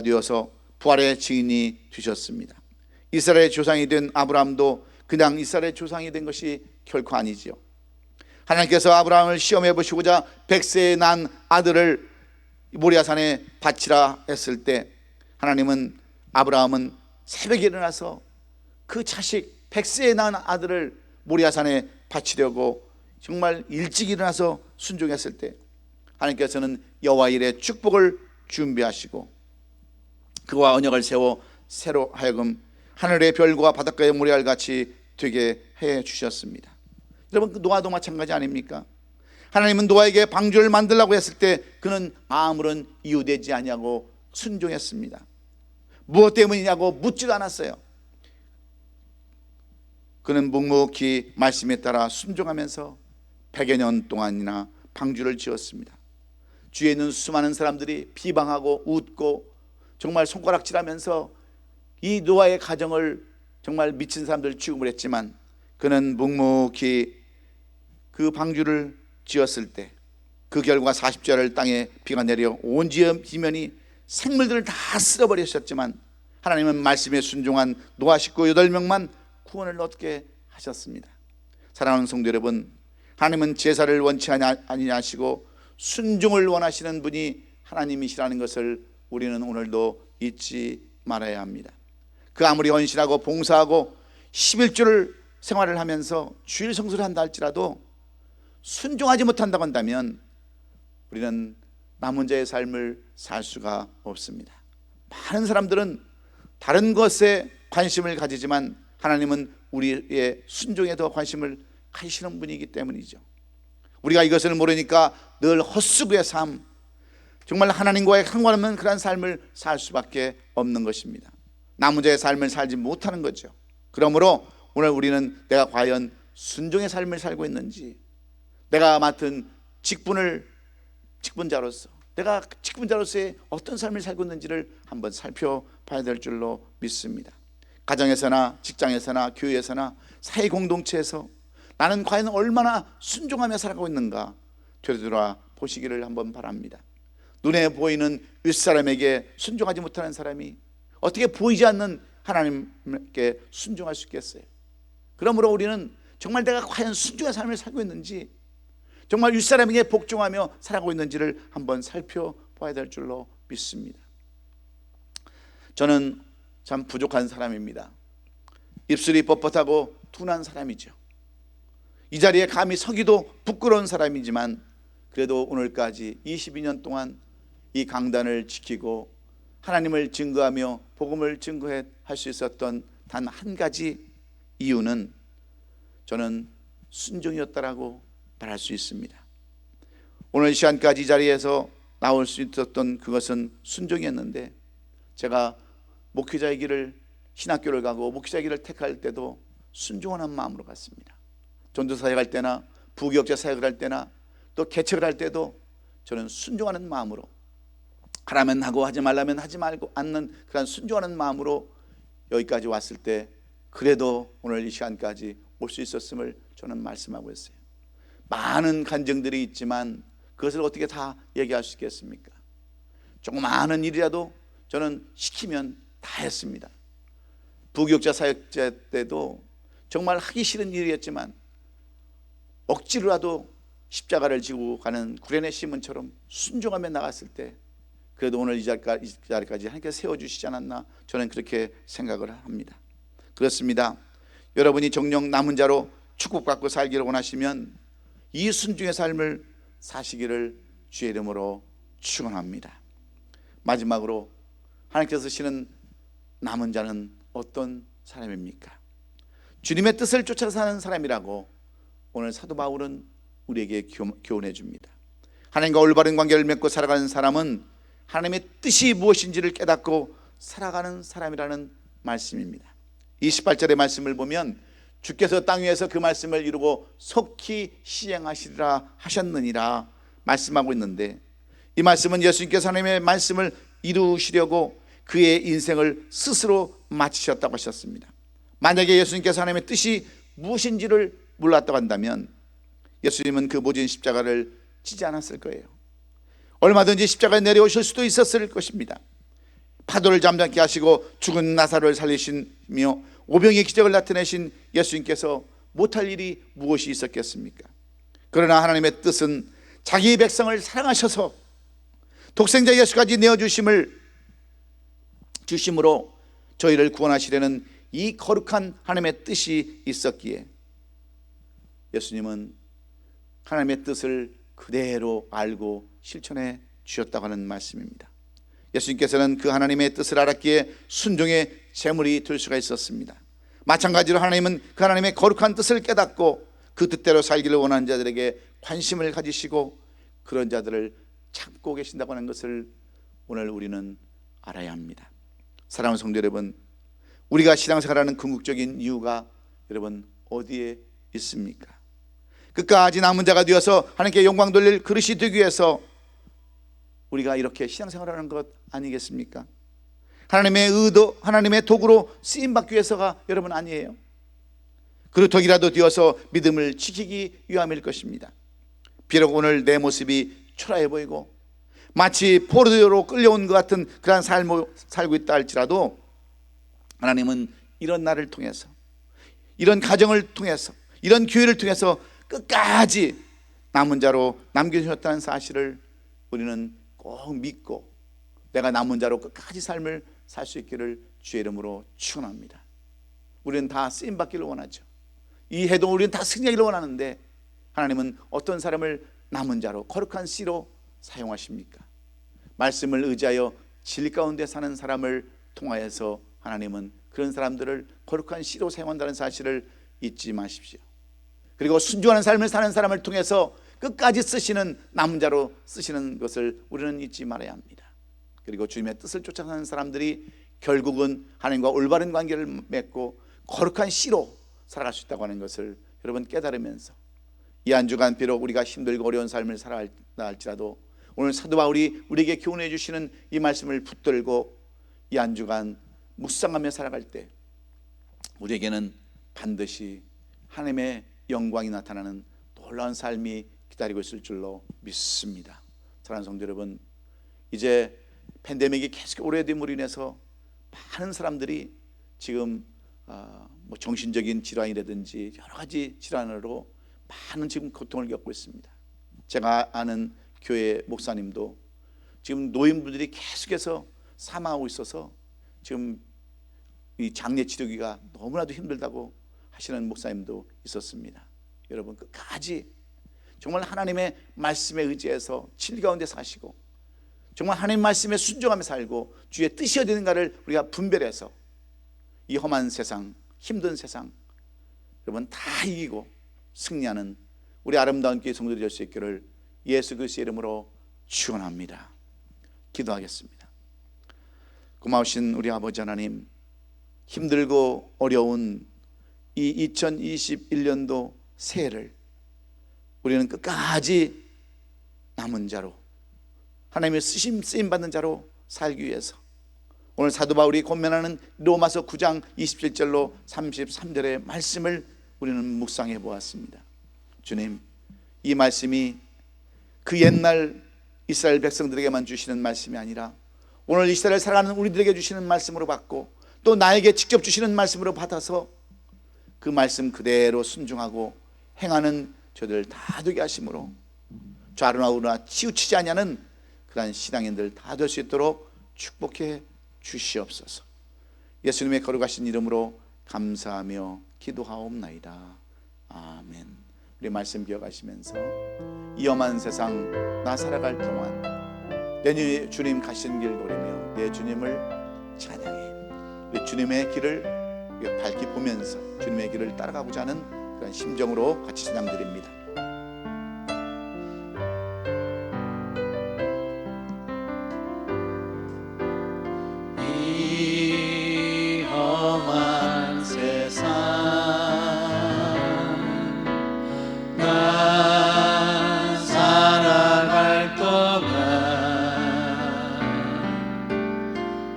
되어서 부활의 증인이 되셨습니다. 이스라엘의 조상이 된 아브라함도 그냥 이스라엘의 조상이 된 것이 결코 아니지요. 하나님께서 아브라함을 시험해 보시고자 100세에 난 아들을 모리아산에 바치라 했을 때 아브라함은 새벽에 일어나서 그 자식 100세에 난 아들을 모리아산에 바치려고 정말 일찍 일어나서 순종했을 때 하나님께서는 여호와 일의 축복을 준비하시고 그와 언약을 세워 새로 하여금 하늘의 별과 바닷가의 모래알 같이 되게 해 주셨습니다. 여러분, 그 노아도 마찬가지 아닙니까? 하나님은 노아에게 방주를 만들라고 했을 때 그는 아무런 이유되지 아니하고 순종했습니다. 무엇 때문이냐고 묻지도 않았어요. 그는 묵묵히 말씀에 따라 순종하면서 100여 년 동안이나 방주를 지었습니다. 주위에 있는 수많은 사람들이 비방하고 웃고 정말 손가락질하면서 이 노아의 가정을 정말 미친 사람들 취급을 했지만 그는 묵묵히 그 방주를 지었을 때 그 결과 40절을 땅에 비가 내려 온 지면이 생물들을 다 쓸어버리셨지만 하나님은 말씀에 순종한 노아 식구 8명만 구원을 얻게 하셨습니다. 사랑하는 성도 여러분, 하나님은 제사를 원치 아니하시고 순종을 원하시는 분이 하나님이시라는 것을 우리는 오늘도 잊지 말아야 합니다. 그 아무리 헌신하고 봉사하고 11조를 생활을 하면서 주일 성수를 한다 할지라도 순종하지 못한다고 한다면 우리는 남은 자의 삶을 살 수가 없습니다. 많은 사람들은 다른 것에 관심을 가지지만 하나님은 우리의 순종에 더 관심을 가지시는 분이기 때문이죠. 우리가 이것을 모르니까 늘 헛수고의 삶, 정말 하나님과의 상관없는 그런 삶을 살 수밖에 없는 것입니다. 남은 자의 삶을 살지 못하는 거죠. 그러므로 오늘 우리는 내가 과연 순종의 삶을 살고 있는지, 내가 맡은 직분자로서 내가 직분자로서의 어떤 삶을 살고 있는지를 한번 살펴봐야 될 줄로 믿습니다. 가정에서나 직장에서나 교회에서나 사회 공동체에서 나는 과연 얼마나 순종하며 살아가고 있는가 되돌아 보시기를 한번 바랍니다. 눈에 보이는 윗사람에게 순종하지 못하는 사람이 어떻게 보이지 않는 하나님께 순종할 수 있겠어요? 그러므로 우리는 정말 내가 과연 순종의 삶을 살고 있는지, 정말 윗사람에게 복종하며 살아가고 있는지를 한번 살펴봐야 될 줄로 믿습니다. 저는 참 부족한 사람입니다. 입술이 뻣뻣하고 둔한 사람이죠. 이 자리에 감히 서기도 부끄러운 사람이지만 그래도 오늘까지 22년 동안 이 강단을 지키고 하나님을 증거하며 복음을 증거할 수 있었던 단 한 가지 이유는 저는 순종이었다라고 말할 수 있습니다. 오늘 시간까지 이 자리에서 나올 수 있었던 그것은 순종이었는데, 제가 목회자의 길을, 신학교를 가고 목회자의 길을 택할 때도 순종하는 마음으로 갔습니다. 전도사역 할 때나 부교역자 사역을 할 때나 또 개척을 할 때도 저는 순종하는 마음으로, 하라면 하고 하지 말라면 하지 말고 않는 그런 순종하는 마음으로 여기까지 왔을 때 그래도 오늘 이 시간까지 올 수 있었음을 저는 말씀하고 있어요. 많은 간증들이 있지만 그것을 어떻게 다 얘기할 수 있겠습니까? 조그마한 일이라도 저는 시키면 다 했습니다. 부교역자 사역자 때도 정말 하기 싫은 일이었지만 억지로라도 십자가를 지고 가는 구레네 시몬처럼 순종하며 나갔을 때 그래도 오늘 이 자리까지 하나님께 세워주시지 않았나, 저는 그렇게 생각을 합니다. 그렇습니다. 여러분이 정녕 남은 자로 축복받고 살기를 원하시면 이 순종의 삶을 사시기를 주의 이름으로 축원합니다. 마지막으로 하나님께서 쓰시는 남은 자는 어떤 사람입니까? 주님의 뜻을 쫓아 사는 사람이라고 오늘 사도 바울은 우리에게 교훈해 줍니다. 하나님과 올바른 관계를 맺고 살아가는 사람은 하나님의 뜻이 무엇인지를 깨닫고 살아가는 사람이라는 말씀입니다. 28절의 말씀을 보면 주께서 땅 위에서 그 말씀을 이루고 속히 시행하시리라 하셨느니라 말씀하고 있는데, 이 말씀은 예수님께서 하나님의 말씀을 이루시려고 그의 인생을 스스로 마치셨다고 하셨습니다. 만약에 예수님께서 하나님의 뜻이 무엇인지를 몰랐다고 한다면 예수님은 그 모진 십자가를 지지 않았을 거예요. 얼마든지 십자가에 내려오실 수도 있었을 것입니다. 파도를 잠잠케 하시고 죽은 나사로를 살리시며 오병의 기적을 나타내신 예수님께서 못할 일이 무엇이 있었겠습니까? 그러나 하나님의 뜻은 자기 백성을 사랑하셔서 독생자 예수까지 내어주심으로 저희를 구원하시려는 이 거룩한 하나님의 뜻이 있었기에 예수님은 하나님의 뜻을 그대로 알고 실천해 주셨다고 하는 말씀입니다. 예수님께서는 그 하나님의 뜻을 알았기에 순종의 제물이 될 수가 있었습니다. 마찬가지로 하나님은 그 하나님의 거룩한 뜻을 깨닫고 그 뜻대로 살기를 원하는 자들에게 관심을 가지시고 그런 자들을 참고 계신다고 하는 것을 오늘 우리는 알아야 합니다. 사랑하는 성도 여러분, 우리가 신앙생활하는 궁극적인 이유가 여러분 어디에 있습니까? 끝까지 남은 자가 되어서 하나님께 영광 돌릴 그릇이 되기 위해서 우리가 이렇게 신앙생활하는 것 아니겠습니까? 하나님의 의도, 하나님의 도구로 쓰임받기 위해서가 여러분 아니에요. 그릇떡이라도 되어서 믿음을 지키기 위함일 것입니다. 비록 오늘 내 모습이 초라해 보이고 마치 포로로 끌려온 것 같은 그런 삶을 살고 있다 할지라도 하나님은 이런 나를 통해서, 이런 가정을 통해서, 이런 교회를 통해서 끝까지 남은 자로 남겨주셨다는 사실을 우리는 꼭 믿고 내가 남은 자로 끝까지 삶을 살 수 있기를 주의 이름으로 축원합니다. 우리는 다 쓰임받기를 원하죠. 이 해도 우리는 다 승리하기를 원하는데 하나님은 어떤 사람을 남은 자로 거룩한 씨로 사용하십니까? 말씀을 의지하여 진리 가운데 사는 사람을 통하여서 하나님은 그런 사람들을 거룩한 씨로 사용한다는 사실을 잊지 마십시오. 그리고 순종하는 삶을 사는 사람을 통해서 끝까지 쓰시는 남은 자로 쓰시는 것을 우리는 잊지 말아야 합니다. 그리고 주님의 뜻을 쫓아가는 사람들이 결국은 하나님과 올바른 관계를 맺고 거룩한 씨로 살아갈 수 있다고 하는 것을 여러분 깨달으면서 이 한 주간 비록 우리가 힘들고 어려운 삶을 살아야 할지라도 오늘 사도 바울이 우리에게 교훈해 주시는 이 말씀을 붙들고 이 한 주간 묵상하며 살아갈 때 우리에게는 반드시 하나님의 영광이 나타나는 놀라운 삶이 기다리고 있을 줄로 믿습니다. 사랑하는 성도 여러분, 이제 팬데믹이 계속 오래됨으로 인해서 많은 사람들이 지금 정신적인 질환이라든지 여러 가지 질환으로 많은 지금 고통을 겪고 있습니다. 제가 아는 교회 목사님도 지금 노인분들이 계속해서 사망하고 있어서 지금 이 장례 치르기가 너무나도 힘들다고 하시는 목사님도 있었습니다. 여러분 끝까지 정말 하나님의 말씀에 의지해서 진리 가운데 사시고 정말 하나님 말씀에 순종하며 살고 주의 뜻이 어디인가를 우리가 분별해서 이 험한 세상, 힘든 세상 여러분 다 이기고 승리하는 우리 아름다운 교회 성도들이 될 수 있기를 예수 그리스도의 이름으로 축원합니다. 기도하겠습니다. 고마우신 우리 아버지 하나님, 힘들고 어려운 이 2021년도 새해를 우리는 끝까지 남은 자로 하나님의 쓰임받는 자로 살기 위해서 오늘 사도 바울이 권면하는 로마서 9장 27절로 33절의 말씀을 우리는 묵상해 보았습니다. 주님, 이 말씀이 그 옛날 이스라엘 백성들에게만 주시는 말씀이 아니라 오늘 이 시대를 살아가는 우리들에게 주시는 말씀으로 받고 또 나에게 직접 주시는 말씀으로 받아서 그 말씀 그대로 순종하고 행하는 저들 다 되게 하심으로 좌로나 우로나 치우치지 아니하는 그러한 신앙인들 다 될 수 있도록 축복해 주시옵소서. 예수님의 거룩하신 이름으로 감사하며 기도하옵나이다. 아멘. 우리 말씀 기억하시면서 이 험한 세상 나 살아갈 동안 내 주님 가신 길 노리며 내 주님을 찬양해 우리 주님의 길을 밝히 보면서 주님의 길을 따라가고자 하는 그런 심정으로 같이 찬양드립니다.
이 험한 세상 나 살아갈 동안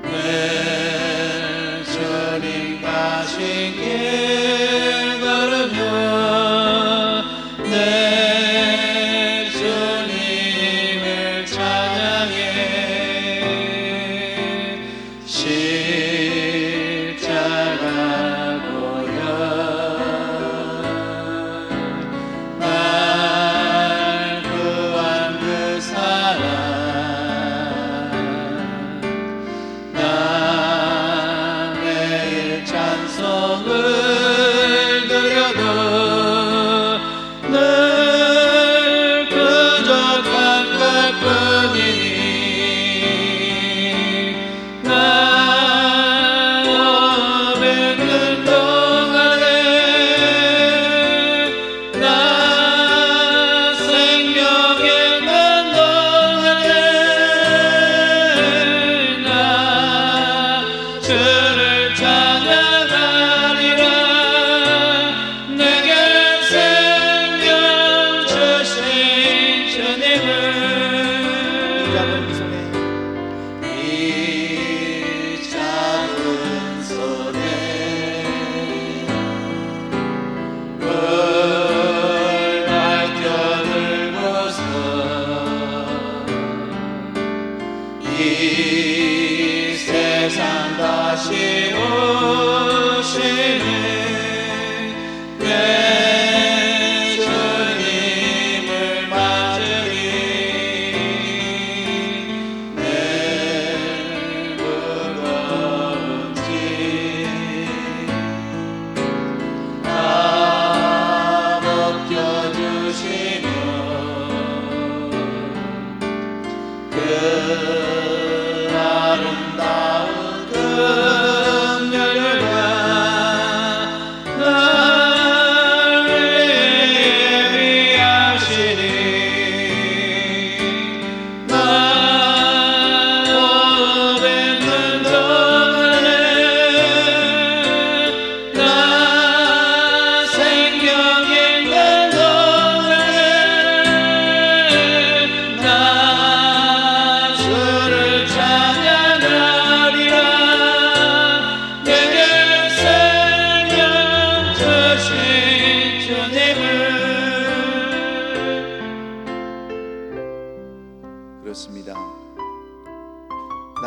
내 주님 가신 길 걸으며 내 주님을 찬양해 십자가 고려 날 구한 그 사랑 나 매일 찬송을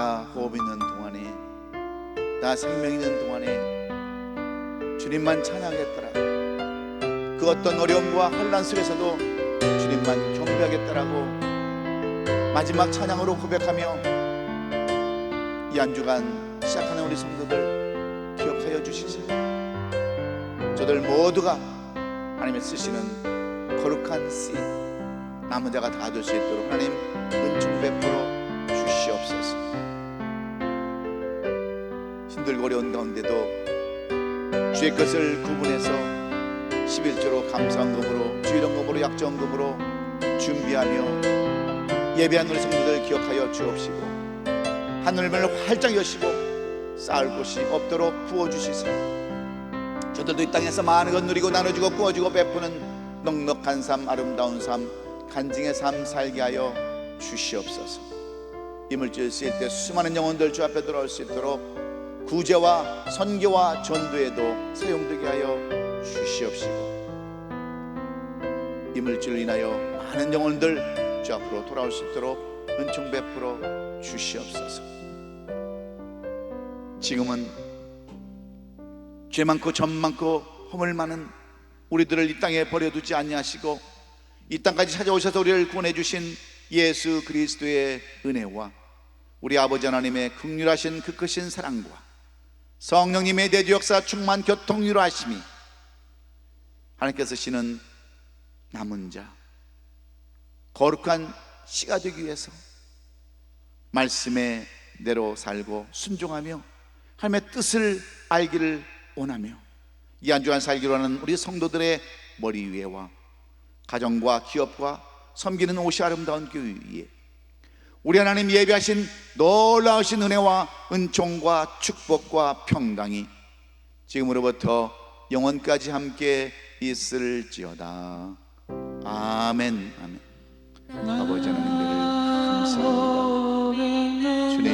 나 호흡 있는 동안에, 나 생명 있는 동안에 주님만 찬양하겠더라. 그 어떤 어려움과 환난 속에서도 주님만 경배하겠다라고 마지막 찬양으로 고백하며 이 한 주간 시작하는 우리 성도들 기억하여 주시세요. 저들 모두가 하나님의 쓰시는 거룩한 씨, 남은 자가 다 될 수 있도록 하나님 은총 베풀어 주시옵소서. 힘들고 어려운 가운데도 주의 것을 구분해서 11조로 감사헌금으로, 주일헌금으로, 약정금으로 준비하며 예배한 우리 성도들 기억하여 주옵시고, 하늘문을 활짝 여시고 쌓을 곳이 없도록 부어주시세요. 저들도 이 땅에서 많은 것 누리고 나눠주고 구워주고 베푸는 넉넉한 삶, 아름다운 삶, 간증의 삶 살게 하여 주시옵소서. 이 물질 쓰일 때 수많은 영혼들 주 앞에 돌아올 수 있도록 구제와 선교와 전도에도 사용되게 하여 주시옵시고, 이 물질로 인하여 많은 영혼들 주 앞으로 돌아올 수 있도록 은총 베풀어 주시옵소서. 지금은 죄 많고 점 많고 허물 많은 우리들을 이 땅에 버려두지 아니하시고 이 땅까지 찾아오셔서 우리를 구원해 주신 예수 그리스도의 은혜와 우리 아버지 하나님의 긍휼하신 그 크신 사랑과 성령님의 내주 역사 충만 교통유로 하심이 하나님께서 쓰시는 남은 자 거룩한 씨가 되기 위해서 말씀의 대로 살고 순종하며 하나님의 뜻을 알기를 원하며 이 한 주간 살기로 하는 우리 성도들의 머리 위에와 가정과 기업과 섬기는 옷이 아름다운 교회 위에 우리 하나님 예배하신 놀라우신 은혜와 은총과 축복과 평강이 지금으로부터 영원까지 함께 있을지어다. 아멘. 아멘. 아버지 하나님들을 감사합니다. 주님,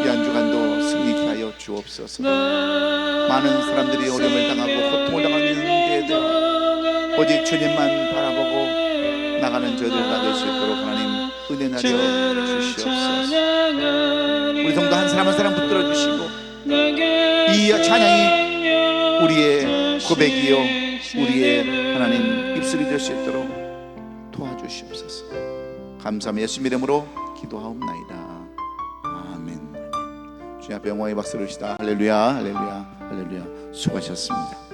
이 한 주간도 승리케 하여 주옵소서. 많은 사람들이 어려움을 당하고 고통을 당하고 있는데도 오직 주님만 바라보고 나가는 저희들 다 될 수 있도록 하나님 은혜 내려 주시옵소서. 우리 성도 한 사람 한 사람 붙들어 주시고 이 찬양이 우리의 고백이요 우리의 하나님 입술이 될 수 있도록 도와주시옵소서. 감사합니다. 예수님 이름으로 기도하옵나이다. 아멘. 주님 앞에 영광의 박수를 시다. 할렐루야, 할렐루야, 할렐루야. 수고하셨습니다.